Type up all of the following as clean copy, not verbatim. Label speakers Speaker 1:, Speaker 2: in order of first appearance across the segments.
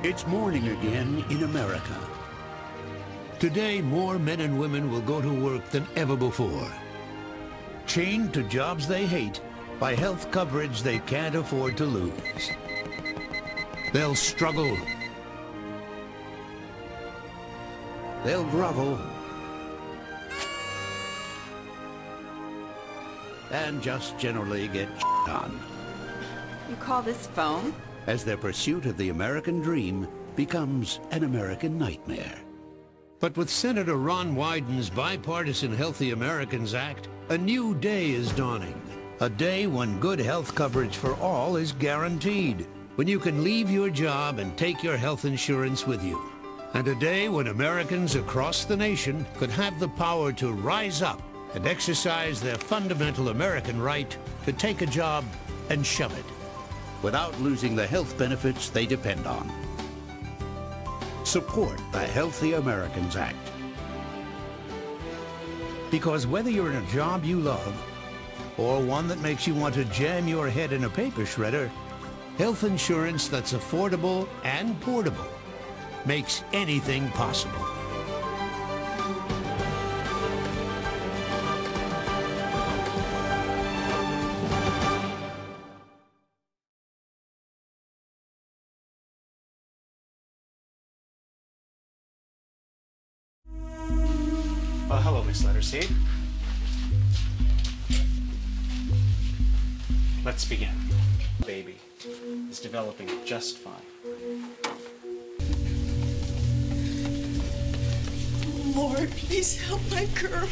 Speaker 1: It's morning again in America. Today, more men and women will go to work than ever before. Chained to jobs they hate by health coverage they can't afford to lose. They'll struggle. They'll grovel. And just generally get on.
Speaker 2: You call this phone?
Speaker 1: As their pursuit of the American dream becomes an American nightmare. But with Senator Ron Wyden's Bipartisan Healthy Americans Act, a new day is dawning. A day when good health coverage for all is guaranteed. When you can leave your job and take your health insurance with you. And a day when Americans across the nation could have the power to rise up and exercise their fundamental American right to take a job and shove it, without losing the health benefits they depend on. Support the Healthy Americans Act. Because whether you're in a job you love, or one that makes you want to jam your head in a paper shredder, health insurance that's affordable and portable makes anything possible.
Speaker 3: Hello, Miss Letterseed. Let's begin. Baby is developing just fine.
Speaker 4: Lord, please help my girl.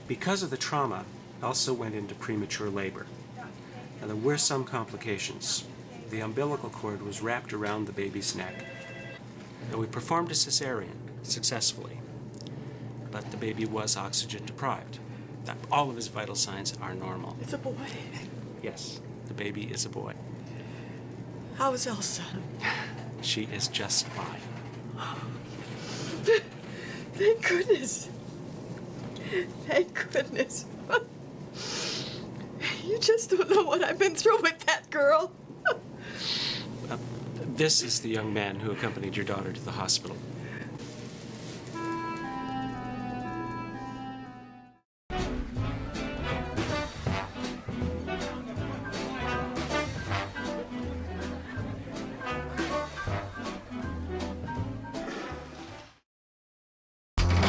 Speaker 3: Because of the trauma, Elsa went into premature labor. Now, there were some complications. The umbilical cord was wrapped around the baby's neck. And we performed a cesarean successfully. But the baby was oxygen deprived. All of his vital signs are normal.
Speaker 4: It's a boy.
Speaker 3: Yes, the baby is a boy.
Speaker 4: How is Elsa?
Speaker 3: She is just fine.
Speaker 4: Thank goodness. Thank goodness. You just don't know what I've been through with that girl.
Speaker 3: This is the young man who accompanied your daughter to the hospital.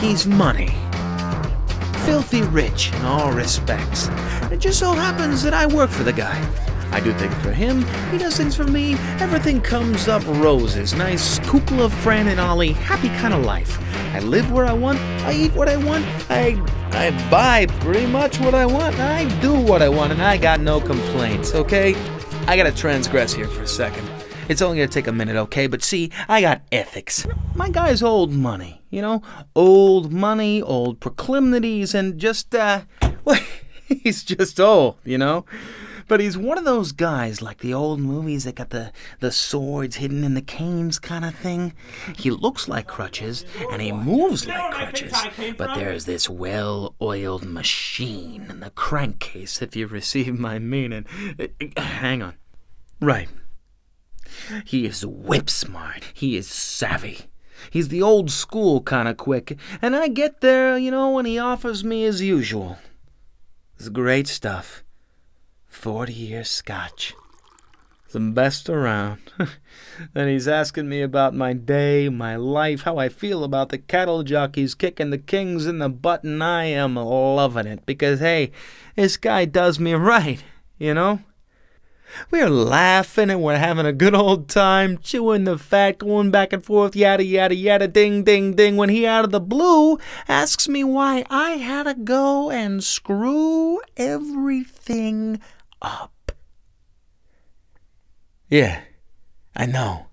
Speaker 5: He's money. Filthy rich in all respects. It just so happens that I work for the guy. I do things for him, he does things for me. Everything comes up roses. Nice kukla, Fran and Ollie, happy kind of life. I live where I want, I eat what I want, I buy pretty much what I want, I do what I want, and I got no complaints, okay? I gotta transgress here for a second. It's only gonna take a minute, okay? But see, I got ethics. My guy's old money, you know? Old money, old proclivities, and just, well, he's just old, you know? But he's one of those guys like the old movies that got the swords hidden in the canes kind of thing. He looks like crutches, and he moves like crutches. But there's this well-oiled machine in the crankcase, if you receive my meaning. Hang on. Right. He is whip smart. He is savvy. He's the old school kind of quick, and I get there, you know, when he offers me as usual. It's great stuff. 40-year scotch. The best around. And he's asking me about my day, my life, how I feel about the cattle jockeys kicking the kings in the butt, and I am loving it because, hey, this guy does me right, you know? We're laughing and we're having a good old time, chewing the fat, going back and forth, yada, yada, yada, ding, ding, ding, when he out of the blue asks me why I had to go and screw everything up. Yeah, I know.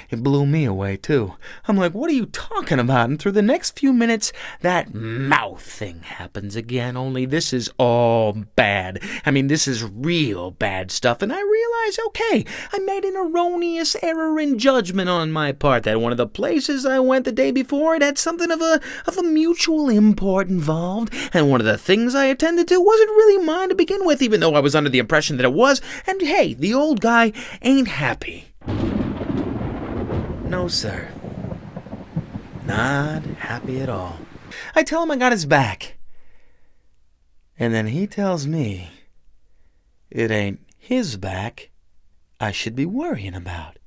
Speaker 5: It blew me away, too. I'm like, what are you talking about? And through the next few minutes, that mouth thing happens again, only this is all bad. I mean, this is real bad stuff, and I realize, okay, I made an erroneous error in judgment on my part, that one of the places I went the day before, it had something of a mutual import involved, and one of the things I attended to wasn't really mine to begin with, even though I was under the impression that it was, and hey, the old guy ain't happy. No, sir. Not happy at all. I tell him I got his back. And then he tells me it ain't his back I should be worrying about.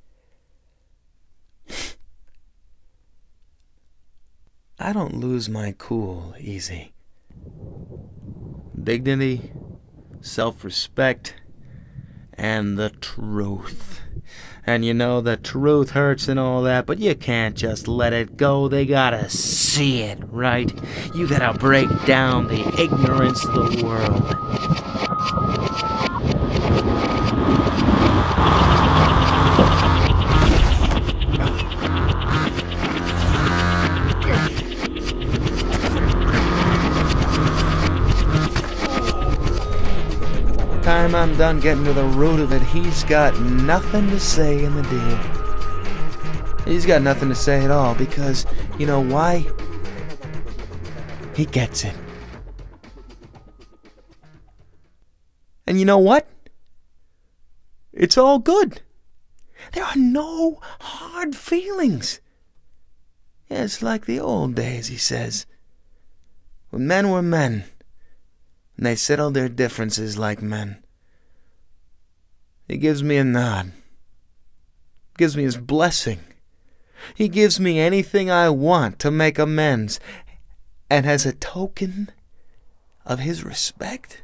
Speaker 5: I don't lose my cool easy. Dignity, self-respect, and the truth. And you know, the truth hurts and all that, but you can't just let it go. They gotta see it, right? You gotta break down the ignorance of the world. Time I'm done getting to the root of it, he's got nothing to say in the deal. He's got nothing to say at all because, you know why? He gets it. And you know what? It's all good. There are no hard feelings. Yeah, it's like the old days, he says, when men were men. And they settled their differences like men. He gives me a nod. Gives me his blessing. He gives me anything I want to make amends. And as a token of his respect,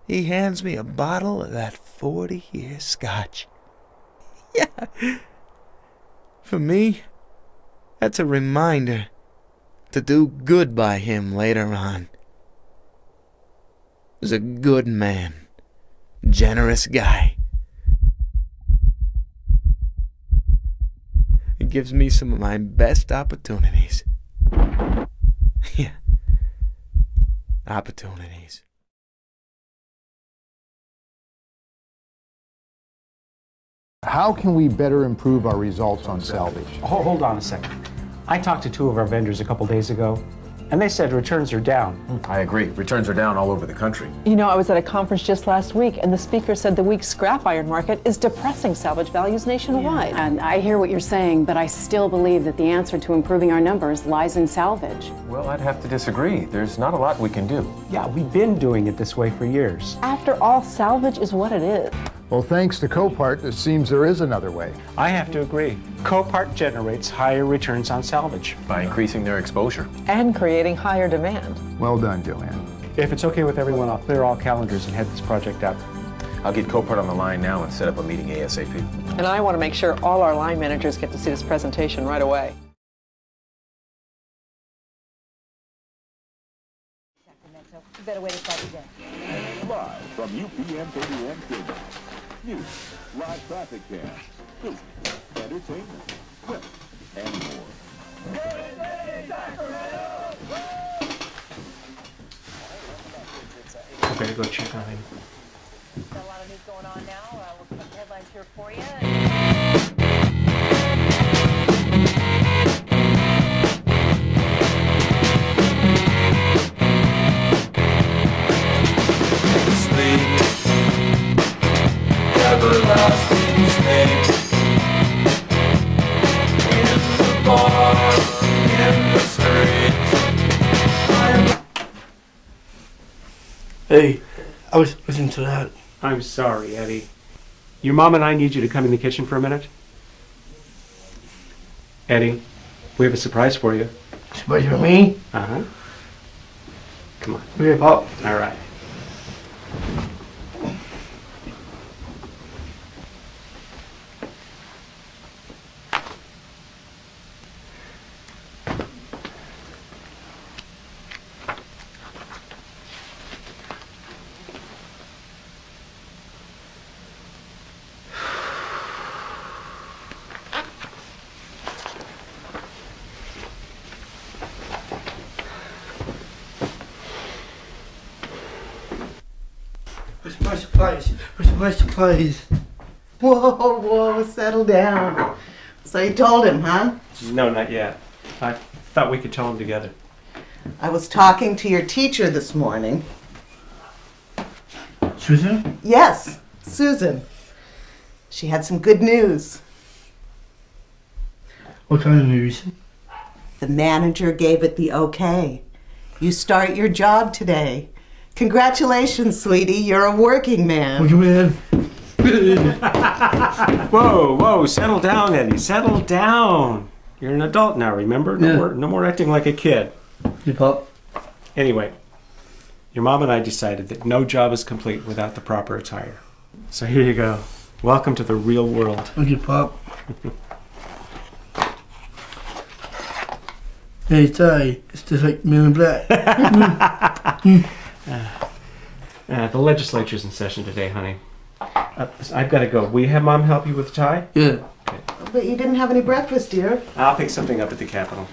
Speaker 5: he hands me a bottle of that 40-year scotch. Yeah. For me, that's a reminder to do good by him later on. He's a good man, generous guy. He gives me some of my best opportunities. Yeah, opportunities.
Speaker 6: How can we better improve our results on salvage?
Speaker 3: Hold on a second. I talked to 2 of our vendors a couple days ago, and they said returns are down.
Speaker 7: I agree. Returns are down all over the country.
Speaker 8: You know, I was at a conference just last week, and the speaker said the weak scrap iron market is depressing salvage values nationwide.
Speaker 9: Yeah. And I hear what you're saying, but I still believe that the answer to improving our numbers lies in salvage.
Speaker 7: Well, I'd have to disagree. There's not a lot we can do.
Speaker 3: Yeah, we've been doing it this way for years.
Speaker 8: After all, salvage is what it is.
Speaker 6: Well, thanks to Copart, it seems there is another way.
Speaker 3: I have to agree. Copart generates higher returns on salvage.
Speaker 7: By increasing their exposure.
Speaker 8: And creating higher demand.
Speaker 6: Well done, Joanne.
Speaker 3: If it's okay with everyone, I'll clear all calendars and head this project up.
Speaker 7: I'll get Copart on the line now and set up a meeting ASAP.
Speaker 8: And I want to make sure all our line managers get to see this presentation right away.
Speaker 10: You better wait a second.
Speaker 11: Live from UPN 30M Cable. News, live traffic cam, food, entertainment, clips, and more. Good day, Sacramento!
Speaker 3: Better go check on him.
Speaker 10: Got a lot of news going on now. We'll put the headlines here for you.
Speaker 12: Everlasting sleep in the bar, in the street.
Speaker 13: Hey, I was listening to that.
Speaker 3: I'm sorry, Eddie. Your mom and I need you to come in the kitchen for a minute. Eddie, we have a surprise for you.
Speaker 13: Surprise for me?
Speaker 3: Uh-huh. Come on.
Speaker 13: Okay, Pop.
Speaker 3: All right.
Speaker 13: Where's my supplies? Where's my supplies?
Speaker 14: Whoa, settle down. So you told him, huh?
Speaker 3: No, not yet. I thought we could tell them together.
Speaker 14: I was talking to your teacher this morning.
Speaker 13: Susan?
Speaker 14: Yes, Susan. She had some good news.
Speaker 13: What kind of movies?
Speaker 14: The manager gave it the okay. You start your job today. Congratulations, sweetie. You're a working man.
Speaker 13: Working man.
Speaker 3: Whoa, whoa, settle down, Eddie. Settle down. You're an adult now, remember? No more acting like a kid.
Speaker 13: Hey, Pop.
Speaker 3: Anyway, your mom and I decided that no job is complete without the proper attire. So here you go. Welcome to the real world.
Speaker 13: Thank you, Pop. Hey, sorry. It's just like Men in Black.
Speaker 3: The legislature's in session today, honey. I've got to go. Will you have Mom help you with the tie?
Speaker 13: Yeah.
Speaker 3: Okay.
Speaker 14: But you didn't have any breakfast, dear.
Speaker 3: I'll pick something up at the Capitol.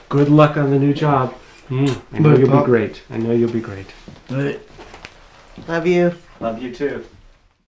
Speaker 3: Good luck on the new job. I know you'll be great. I know you'll be great.
Speaker 13: All right.
Speaker 14: Love you.
Speaker 3: Love you too.